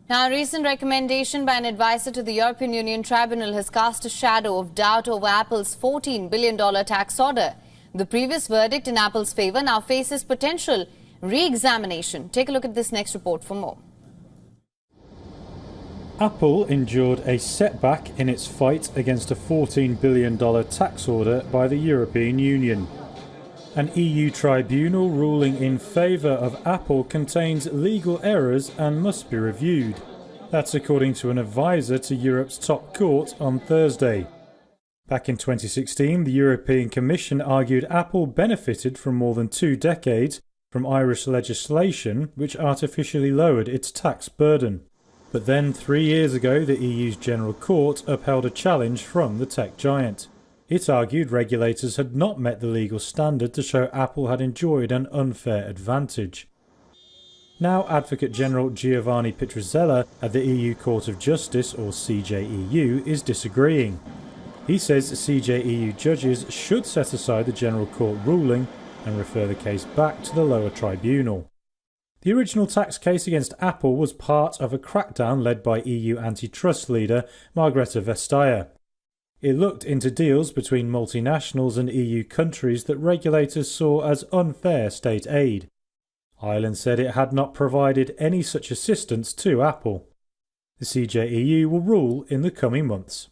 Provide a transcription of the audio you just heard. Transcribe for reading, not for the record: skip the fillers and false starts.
Now, a recent recommendation by an advisor to the European Union Tribunal has cast a shadow of doubt over Apple's $14 billion tax order. The previous verdict in Apple's favor now faces potential re-examination. Take a look at this next report for more. Apple endured a setback in its fight against a $14 billion tax order by the European Union. An EU tribunal ruling in favour of Apple contains legal errors and must be reviewed. That's according to an advisor to Europe's top court on Thursday. Back in 2016, the European Commission argued Apple benefited from more than 2 decades from Irish legislation which artificially lowered its tax burden. But then 3 years ago, the EU's General Court upheld a challenge from the tech giant. It argued regulators had not met the legal standard to show Apple had enjoyed an unfair advantage. Now Advocate General Giovanni Pietruzella at the EU Court of Justice, or CJEU, is disagreeing. He says CJEU judges should set aside the General Court ruling and refer the case back to the lower tribunal. The original tax case against Apple was part of a crackdown led by EU antitrust leader Margrethe Vestager. It looked into deals between multinationals and EU countries that regulators saw as unfair state aid. Ireland said it had not provided any such assistance to Apple. The CJEU will rule in the coming months.